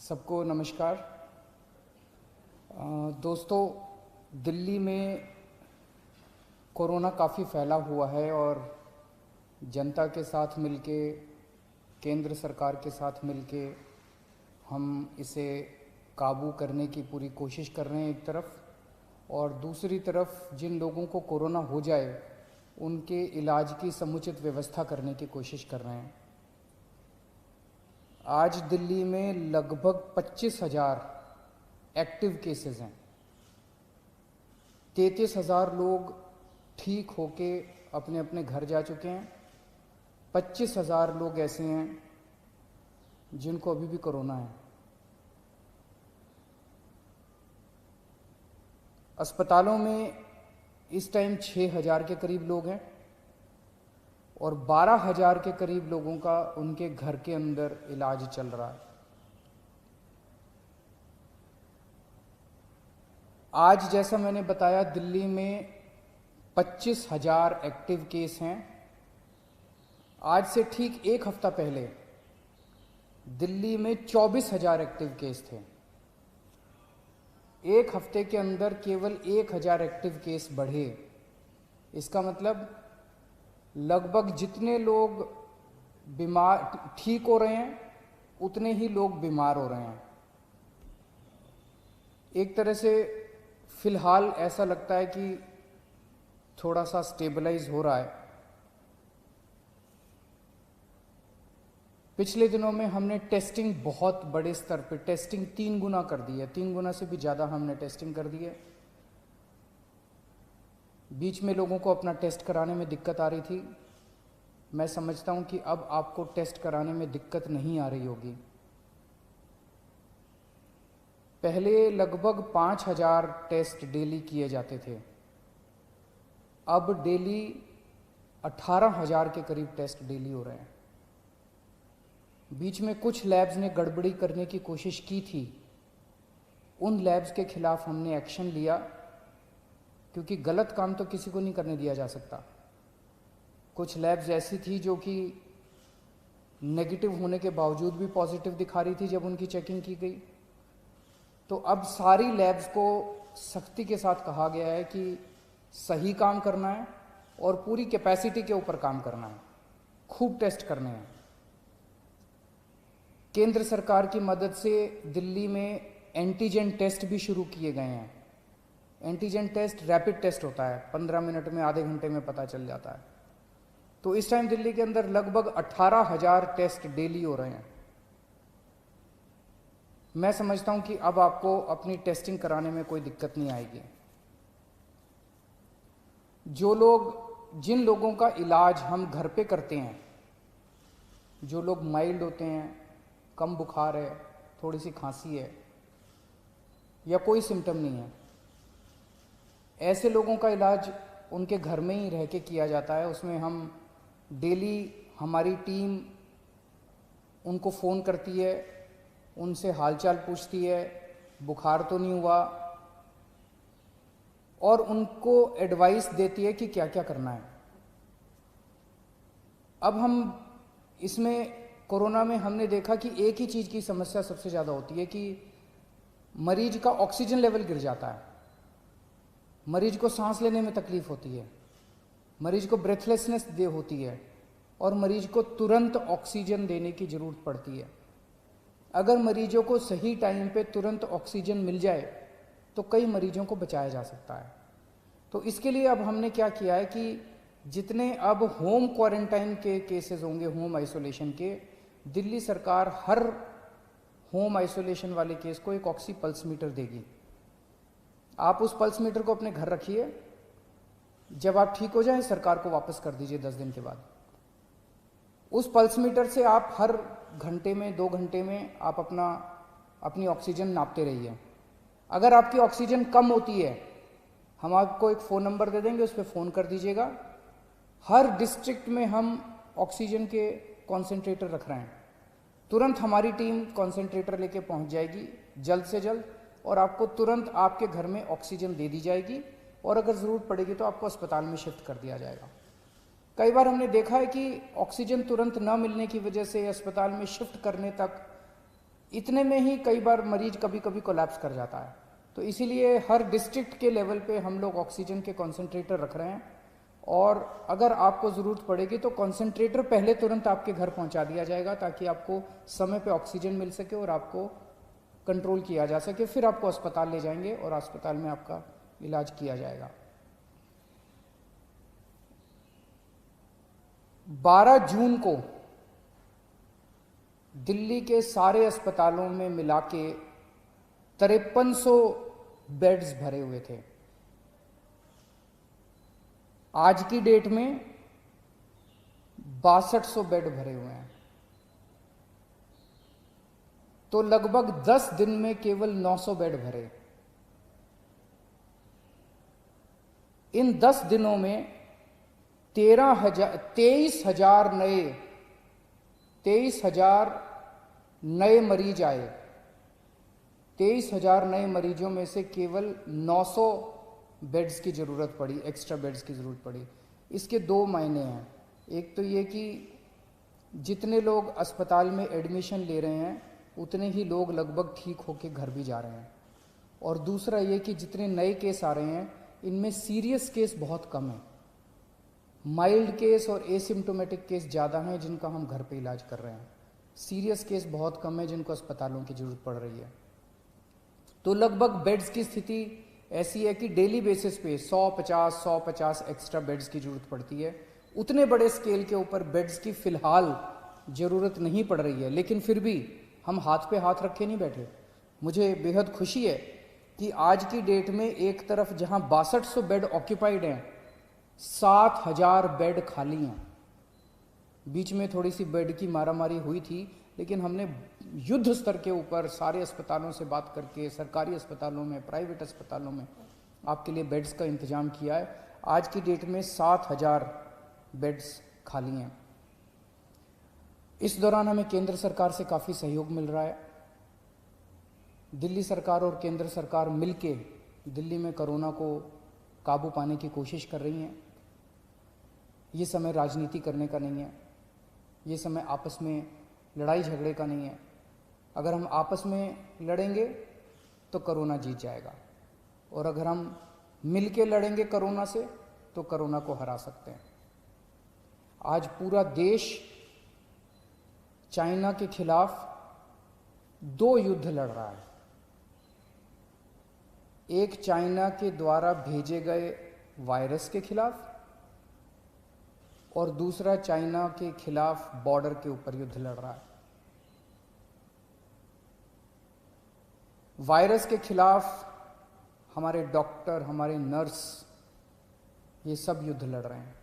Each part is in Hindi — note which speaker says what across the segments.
Speaker 1: सबको नमस्कार। दोस्तों, दिल्ली में कोरोना काफ़ी फैला हुआ है और जनता के साथ मिलके, केंद्र सरकार के साथ मिलके हम इसे काबू करने की पूरी कोशिश कर रहे हैं एक तरफ, और दूसरी तरफ जिन लोगों को कोरोना हो जाए उनके इलाज की समुचित व्यवस्था करने की कोशिश कर रहे हैं। आज दिल्ली में लगभग 25,000 एक्टिव केसेस हैं। 33,000 लोग ठीक होके अपने अपने घर जा चुके हैं। 25,000 लोग ऐसे हैं जिनको अभी भी कोरोना है। अस्पतालों में इस टाइम 6,000 के करीब लोग हैं और 12,000 के करीब लोगों का उनके घर के अंदर इलाज चल रहा है। आज जैसा मैंने बताया, दिल्ली में 25,000 एक्टिव केस हैं। आज से ठीक एक हफ्ता पहले दिल्ली में 24,000 एक्टिव केस थे। एक हफ्ते के अंदर केवल 1,000 एक्टिव केस बढ़े। इसका मतलब लगभग जितने लोग बीमार ठीक हो रहे हैं उतने ही लोग बीमार हो रहे हैं। एक तरह से फिलहाल ऐसा लगता है कि थोड़ा सा स्टेबलाइज हो रहा है। पिछले दिनों में हमने टेस्टिंग बहुत बड़े स्तर पर टेस्टिंग 3 गुना कर दी है। 3 गुना से भी ज़्यादा हमने टेस्टिंग कर दी है। बीच में लोगों को अपना टेस्ट कराने में दिक्कत आ रही थी। मैं समझता हूं कि अब आपको टेस्ट कराने में दिक्कत नहीं आ रही होगी। पहले लगभग 5,000 टेस्ट डेली किए जाते थे, अब डेली 18,000 के करीब टेस्ट डेली हो रहे हैं। बीच में कुछ लैब्स ने गड़बड़ी करने की कोशिश की थी। उन लैब्स के खिलाफ हमने एक्शन लिया, क्योंकि गलत काम तो किसी को नहीं करने दिया जा सकता। कुछ लैब्स ऐसी थी जो कि नेगेटिव होने के बावजूद भी पॉजिटिव दिखा रही थी जब उनकी चेकिंग की गई। तो अब सारी लैब्स को सख्ती के साथ कहा गया है कि सही काम करना है और पूरी कैपेसिटी के ऊपर काम करना है, खूब टेस्ट करने हैं। केंद्र सरकार की मदद से दिल्ली में एंटीजन टेस्ट भी शुरू किए गए हैं। एंटीजन टेस्ट रैपिड टेस्ट होता है, 15 मिनट में, आधे घंटे में पता चल जाता है। तो इस टाइम दिल्ली के अंदर लगभग 18,000 टेस्ट डेली हो रहे हैं। मैं समझता हूं कि अब आपको अपनी टेस्टिंग कराने में कोई दिक्कत नहीं आएगी। जिन लोगों का इलाज हम घर पे करते हैं, जो लोग माइल्ड होते हैं, कम बुखार है, थोड़ी सी खांसी है या कोई सिम्टम नहीं है, ऐसे लोगों का इलाज उनके घर में ही रह के किया जाता है। उसमें हम डेली, हमारी टीम उनको फ़ोन करती है, उनसे हालचाल पूछती है, बुखार तो नहीं हुआ, और उनको एडवाइस देती है कि क्या क्या करना है। अब हम इसमें कोरोना में हमने देखा कि एक ही चीज़ की समस्या सबसे ज़्यादा होती है कि मरीज का ऑक्सीजन लेवल गिर जाता है, मरीज को सांस लेने में तकलीफ होती है, मरीज को ब्रेथलेसनेस होती है और मरीज को तुरंत ऑक्सीजन देने की ज़रूरत पड़ती है। अगर मरीजों को सही टाइम पे तुरंत ऑक्सीजन मिल जाए तो कई मरीजों को बचाया जा सकता है। तो इसके लिए अब हमने क्या किया है कि जितने अब होम क्वारंटाइन के केसेस होंगे, होम आइसोलेशन के, दिल्ली सरकार हर होम आइसोलेशन वाले केस को एक ऑक्सी पल्स मीटर देगी। आप उस पल्स मीटर को अपने घर रखिए, जब आप ठीक हो जाएं सरकार को वापस कर दीजिए 10 दिन के बाद। उस पल्स मीटर से आप हर घंटे में, 2 घंटे में आप अपनी ऑक्सीजन नापते रहिए। अगर आपकी ऑक्सीजन कम होती है, हम आपको एक फ़ोन नंबर दे देंगे, उस पर फ़ोन कर दीजिएगा। हर डिस्ट्रिक्ट में हम ऑक्सीजन के कॉन्सेंट्रेटर रख रहे हैं। तुरंत हमारी टीम कॉन्सेंट्रेटर लेके पहुंच जाएगी जल्द से जल्द, और आपको तुरंत आपके घर में ऑक्सीजन दे दी जाएगी, और अगर ज़रूरत पड़ेगी तो आपको अस्पताल में शिफ्ट कर दिया जाएगा। कई बार हमने देखा है कि ऑक्सीजन तुरंत न मिलने की वजह से अस्पताल में शिफ्ट करने तक इतने में ही कई बार मरीज कभी कभी कोलैप्स कर जाता है। तो इसीलिए हर डिस्ट्रिक्ट के लेवल पे हम लोग ऑक्सीजन के कॉन्सेंट्रेटर रख रहे हैं, और अगर आपको ज़रूरत पड़ेगी तो कॉन्सेंट्रेटर पहले तुरंत आपके घर पहुंचा दिया जाएगा, ताकि आपको समय पे ऑक्सीजन मिल सके और आपको कंट्रोल किया जा सके। फिर आपको अस्पताल ले जाएंगे और अस्पताल में आपका इलाज किया जाएगा। 12 जून को दिल्ली के सारे अस्पतालों में मिला के 5300 बेड्स भरे हुए थे। आज की डेट में 6200 बेड भरे हुए हैं। तो लगभग 10 दिन में केवल 900 बेड भरे। इन 10 दिनों में 23,000 नए मरीज आए। 23,000 नए मरीजों में से केवल 900 बेड्स की ज़रूरत पड़ी, एक्स्ट्रा बेड्स की ज़रूरत पड़ी। इसके दो मायने हैं। एक तो ये कि जितने लोग अस्पताल में एडमिशन ले रहे हैं उतने ही लोग लगभग ठीक होकर घर भी जा रहे हैं, और दूसरा ये कि जितने नए केस आ रहे हैं इनमें सीरियस केस बहुत कम है। माइल्ड केस और एसिम्टोमेटिक केस ज़्यादा हैं जिनका हम घर पे इलाज कर रहे हैं। सीरियस केस बहुत कम है जिनको अस्पतालों की ज़रूरत पड़ रही है। तो लगभग बेड्स की स्थिति ऐसी है कि डेली बेसिस पे 150 एक्स्ट्रा बेड्स की ज़रूरत पड़ती है। उतने बड़े स्केल के ऊपर बेड्स की फ़िलहाल ज़रूरत नहीं पड़ रही है, लेकिन फिर भी हम हाथ पे हाथ रखे नहीं बैठे। मुझे बेहद खुशी है कि आज की डेट में एक तरफ जहां 6200 बेड ऑक्यूपाइड हैं, 7000 बेड खाली हैं। बीच में थोड़ी सी बेड की मारामारी हुई थी, लेकिन हमने युद्ध स्तर के ऊपर सारे अस्पतालों से बात करके सरकारी अस्पतालों में, प्राइवेट अस्पतालों में आपके लिए बेड्स का इंतजाम किया है। आज की डेट में 7000 बेड्स खाली हैं। इस दौरान हमें केंद्र सरकार से काफ़ी सहयोग मिल रहा है। दिल्ली सरकार और केंद्र सरकार मिलके दिल्ली में कोरोना को काबू पाने की कोशिश कर रही हैं। ये समय राजनीति करने का नहीं है, ये समय आपस में लड़ाई झगड़े का नहीं है। अगर हम आपस में लड़ेंगे तो कोरोना जीत जाएगा, और अगर हम मिल के लड़ेंगे कोरोना से तो कोरोना को हरा सकते हैं। आज पूरा देश चाइना के खिलाफ 2 युद्ध लड़ रहा है। एक चाइना के द्वारा भेजे गए वायरस के खिलाफ, और दूसरा चाइना के खिलाफ बॉर्डर के ऊपर युद्ध लड़ रहा है। वायरस के खिलाफ हमारे डॉक्टर, हमारे नर्स, ये सब युद्ध लड़ रहे हैं,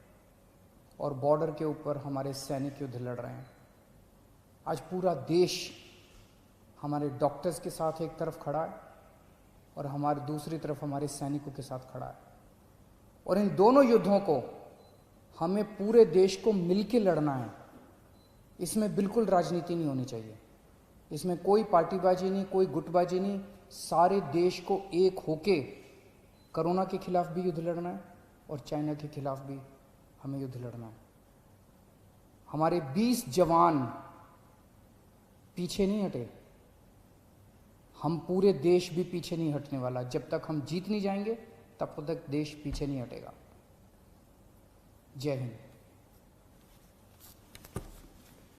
Speaker 1: और बॉर्डर के ऊपर हमारे सैनिक युद्ध लड़ रहे हैं। आज पूरा देश हमारे डॉक्टर्स के साथ एक तरफ खड़ा है और हमारे दूसरी तरफ हमारे सैनिकों के साथ खड़ा है, और इन दोनों युद्धों को हमें पूरे देश को मिलकर लड़ना है। इसमें बिल्कुल राजनीति नहीं होनी चाहिए, इसमें कोई पार्टीबाजी नहीं, कोई गुटबाजी नहीं। सारे देश को एक होके कोरोना के खिलाफ भी युद्ध लड़ना है और चाइना के खिलाफ भी हमें युद्ध लड़ना है। हमारे 20 जवान पीछे नहीं हटे, हम पूरे देश भी पीछे नहीं हटने वाला। जब तक हम जीत नहीं जाएंगे तब तक देश पीछे नहीं हटेगा। जय हिंद।